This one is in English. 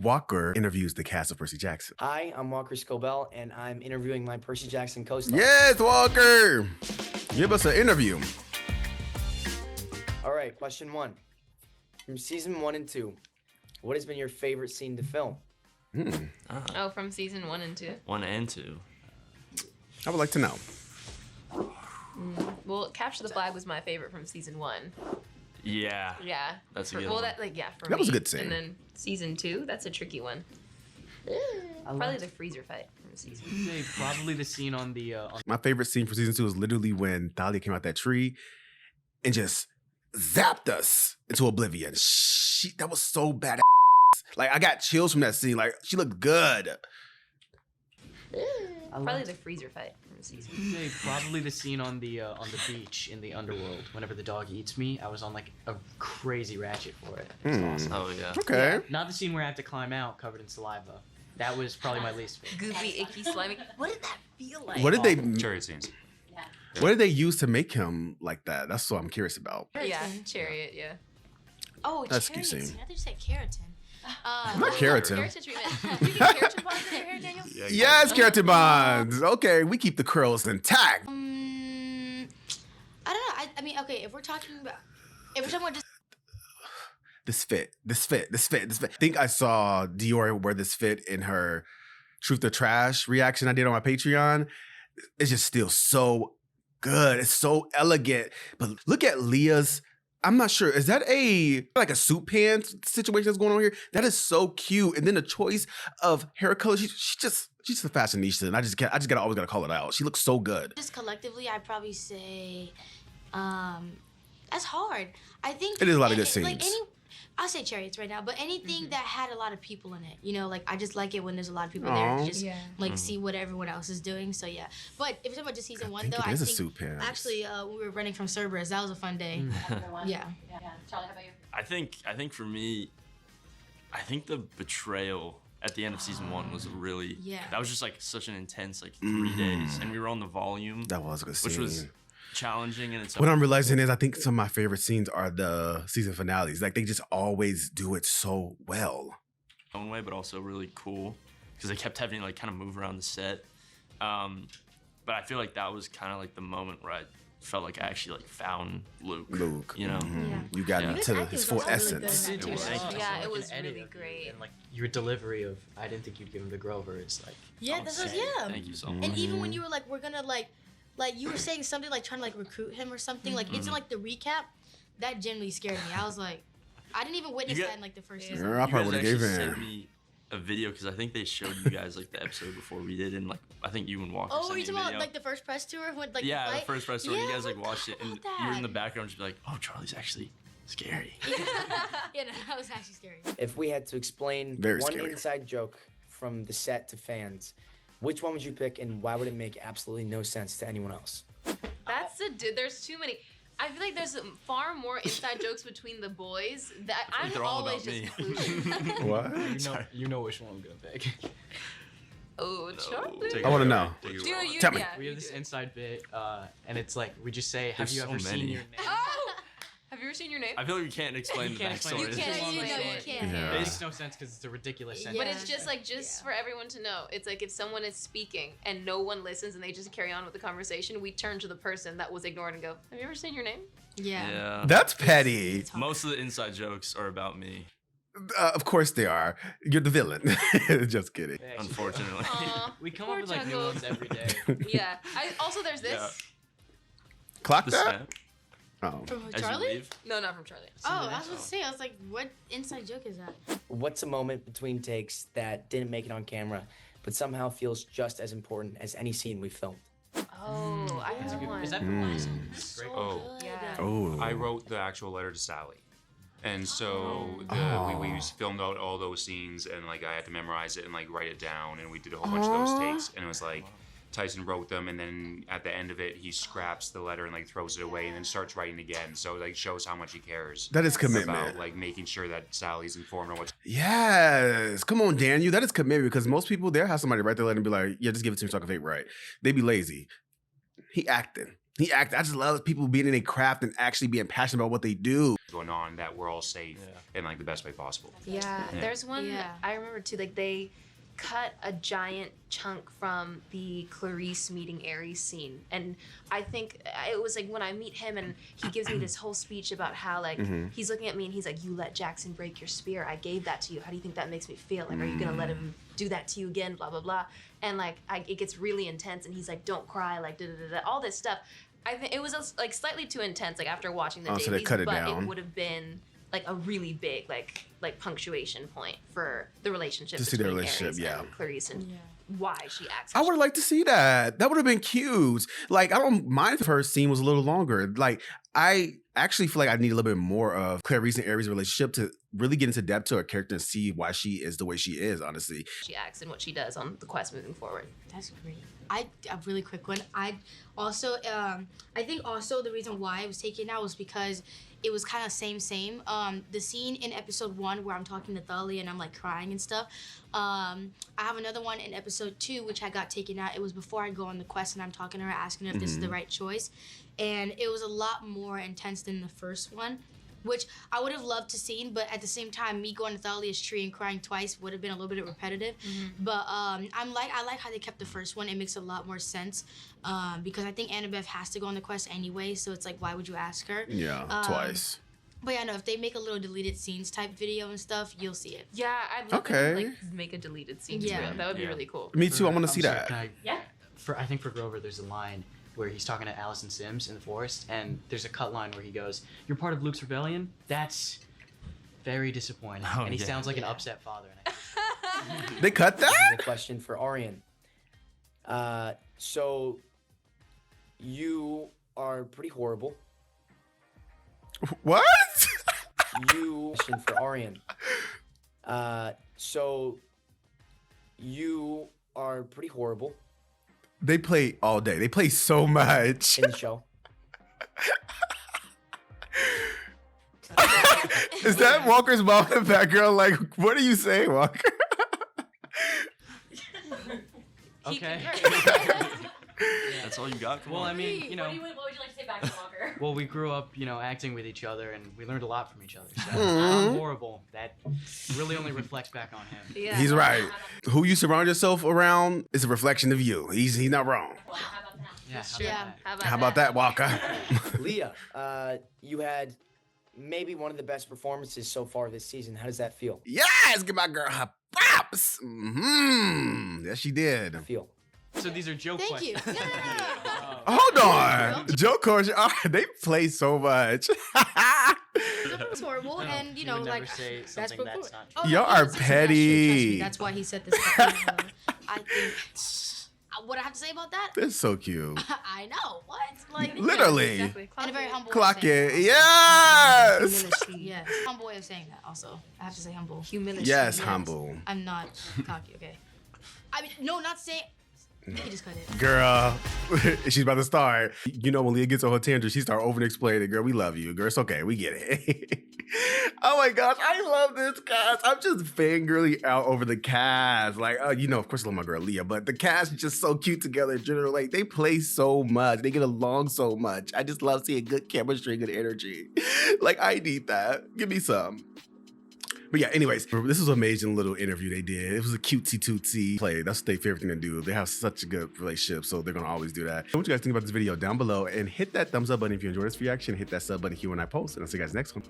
Walker interviews the cast of Percy Jackson. Hi, I'm Walker Scobell, and I'm interviewing my Percy Jackson co-star. Yes, Walker! Give us an interview. All right, question 1. From season 1 and 2, what has been your favorite scene to film? Oh, from season 1 and 2? 1 and 2. I would like to know. Well, Capture the Flag was my favorite from season 1. Yeah. Yeah. That's a good one. Well, for That me. was a good scene. And then season 2, that's a tricky one. Probably the freezer fight from season 1. Probably the scene on the. My favorite scene for season 2 is literally when Thalia came out that tree and just zapped us into oblivion. That was so bad. Like, I got chills from that scene. Like, she looked good. Probably the freezer fight from season 1. Probably the scene on the beach in the underworld. Whenever the dog eats me, I was on like a crazy ratchet for it. It's awesome. Oh, yeah. Okay. Not the scene where I have to climb out covered in saliva. That was probably my least favorite. Goopy, icky, slimy. What did that feel like? What did they Chariot scenes. What did they use to make him like that? That's what I'm curious about. Yeah, chariot, yeah. Oh, That's a cherry cute scene. scene. I thought you said keratin. Not keratin. Keratin treatment. You get keratin bonds in your hair, Daniel? Yes, keratin bonds. Okay, we keep the curls intact. I don't know. I mean, okay, if we're talking about just This fit. I think I saw Dior wear this fit in her Truth or Trash reaction I did on my Patreon. It's just still so good. It's so elegant. But look at Leah's. I'm not sure. Is that like a suit pants situation that's going on here? That is so cute. And then the choice of hair color. She's just a fashionista, and I just always gotta call it out. She looks so good. just collectively, I'd probably say, that's hard. I think It is a lot of good Like scenes. I'll say chariots right now, but anything that had a lot of people in it, you know, like I just like it when there's a lot of people there to just like see what everyone else is doing. So yeah, but if you're talking about just season 1 think though, it I is a think suit pants. actually we were running from Cerberus. That was a fun day. Yeah. Charlie, how about you? I think for me, I think the betrayal at the end of season 1 was really. Yeah. That was just like such an intense 3 days, and we were on the volume. That was a good scene. Which was challenging in its What own. I'm realizing is I think some of my favorite scenes are the season finales. Like, they just always do it so well. Own way, but also really cool because they kept having to like kind of move around the set. But I feel like that was kind of like the moment where I felt like I actually like found Luke. You know. You got Yeah. into his full essence. It was Thank you. Yeah, it Like was an edit really of you, great. And like your delivery of "I didn't think you'd give him to Grover" is like. Yeah, this was Thank you so much. And even when you were like, we're gonna like you were saying something like trying to like recruit him or something, like it's in like the recap, that genuinely scared me. I was like, I didn't even witness that in like the first season. Girl, I You probably guys would have gave actually in. sent me a video because I think they showed you guys like the episode before we did, and like I think you and Walker Oh, sent are me you a talking video. about like the first press tour when like Yeah, the the fight? first press tour. Yeah, You guys I like watched it, and forgot you were in the that. background, just be like, "Oh, Charlie's actually scary." Yeah, no, that was actually scary. If we had to explain Very one scary. inside joke from the set to fans, which one would you pick, and why would it make absolutely no sense to anyone else? There's too many. I feel like there's far more inside jokes between the boys that I'm they're all always about just me. included. What? You know which one I'm gonna pick. Oh, Charlie. I want to know. Do you? Tell me. Yeah, We have you this do. inside bit, and it's like we just say, "Have There's you so ever seen many. your name?" Oh, have you ever seen your name? I feel like we can't explain You the can't explain backstory. it. You can't It's too long explain of a it. story. Yeah. It makes no sense because it's a ridiculous sentence. But it's just for everyone to know. It's like if someone is speaking and no one listens and they just carry on with the conversation, we turn to the person that was ignored and go, "Have you ever seen your name?" Yeah. Yeah. That's petty. Most of the inside jokes are about me, Of course they are. You're the villain. Just kidding. They actually- unfortunately. Aw, We come poor up with like new Chuckles. ones every day. Yeah. Also, there's this. Yeah. Clock The that? snap. Oh. From As you Charlie? leave. No, not from Charlie. Oh, I was gonna say, I was like, what inside joke is that? What's a moment between takes that didn't make it on camera, but somehow feels just as important as any scene we filmed? Oh, I have one. Is that Mm. great? Oh. Yeah. Oh. I wrote the actual letter to Sally. And so we filmed out all those scenes, and like I had to memorize it and like write it down, and we did a whole bunch of those takes, and it was like Tyson wrote them, and then at the end of it he scraps the letter and like throws it away and then starts writing again. So it like shows how much he cares That is commitment. about like making sure that Sally's informed on what's Yes. Come on, Daniel. That is commitment because most people there have somebody write their letter and be like, yeah, just give it to me so I can fake right. They be lazy. He acting. I just love people being in a craft and actually being passionate about what they do. Going on that we're all safe in like the best way possible. Yeah, there's one Yeah. I remember too. Like they cut a giant chunk from the Clarice meeting Aries scene, and I think it was like when I meet him and he gives me this whole speech about how like he's looking at me and he's like, "You let Jackson break your spear. I gave that to you. How do you think that makes me feel? Like, are you gonna let him do that to you again? Blah blah blah." And like it gets really intense, and he's like, "Don't cry," like da da da da, all this stuff. I think it was like slightly too intense. Like after watching the so they dailies, cut it but down. it would have been like a really big like punctuation point for the relationship To see the between relationship, Aries yeah. and Clarice and why she acts. I would have liked to see that. That would have been cute. Like, I don't mind if her scene was a little longer. Like, I actually feel like I need a little bit more of Clarice and Aries' relationship to really get into depth to her character and see why she is the way she is, honestly. She acts and what she does on the quest moving forward. That's great. A really quick one. I also, I think also the reason why it was taken out was because it was kind of same. The scene in episode 1 where I'm talking to Thali and I'm like crying and stuff. I have another one in episode 2 which I got taken out. It was before I go on the quest and I'm talking to her, asking her if this is the right choice, and it was a lot more intense than the first one, which I would have loved to seen, but at the same time, me going to Thalia's tree and crying twice would have been a little bit repetitive. But I like how they kept the first one. It makes a lot more sense because I think Annabeth has to go on the quest anyway, so it's like, why would you ask her? Yeah, twice. But yeah, no, if they make a little deleted scenes type video and stuff, you'll see it. Yeah, I'd love Okay. to like make a deleted scene. Yeah. That would be really cool. Me too, I want to I'm see sorry, that. can I- Yeah. I think for Grover, there's a line where he's talking to Allison Sims in the forest, and there's a cut line where he goes, "You're part of Luke's rebellion." That's very disappointing, Oh, and he yeah. sounds like an upset father. And I They cut This that? is a question for Arian. So you are pretty horrible. What? Question for Arian. So you are pretty horrible They play all day. They play so much. in the show. Is that Walker's mom in the background? Like, what are you saying, Walker? Okay. That's all you got? Come Well, on. I mean, you know, what would you like to say back to Walker? well, we grew up, acting with each other, and we learned a lot from each other. So Mhm. I'm horrible. That really only reflects back on him. Yeah. He's right. Who you surround yourself around is a reflection of you. He's not wrong. How about that? Yeah. Yeah. How about that, Walker? Leah, you had maybe one of the best performances so far this season. How does that feel? Yes, give my girl her props. Yes, she did. So these are joke Thank you. questions. Hold on. Joke coach, they play so much. It was horrible, and He would never like say that's something before. that's not Oh, true. no, Y'all he are was just the best shit, trust me. petty. That's why he said this. I think. What I have to say about that? That's so cute. I know. What? Like Literally. Exactly. In a very humble Clock way of it. saying that also. Yes. Humility. Yes. Humble way of saying that also. I have to say humble. Humility. Yes, Yes. humble. I'm not cocky, okay? I mean, no, not saying. You can just cut it. Girl, she's about to start. You know, when Leah gets on her tangent, she start over explaining. Girl, we love you. Girl, it's okay. We get it. Oh my gosh, I love this cast. I'm just fangirling out over the cast. Like, of course, I love my girl Leah, but the cast is just so cute together in general. Like, they play so much. They get along so much. I just love seeing good chemistry, good energy. Like, I need that. Give me some. But yeah, anyways, this was an amazing little interview they did. It was a cutesy tootsie play. That's their favorite thing to do. They have such a good relationship, so they're gonna always do that. So what you guys think about this video down below, and hit that thumbs up button if you enjoyed this reaction. Hit that sub button here when I post, and I'll see you guys next one.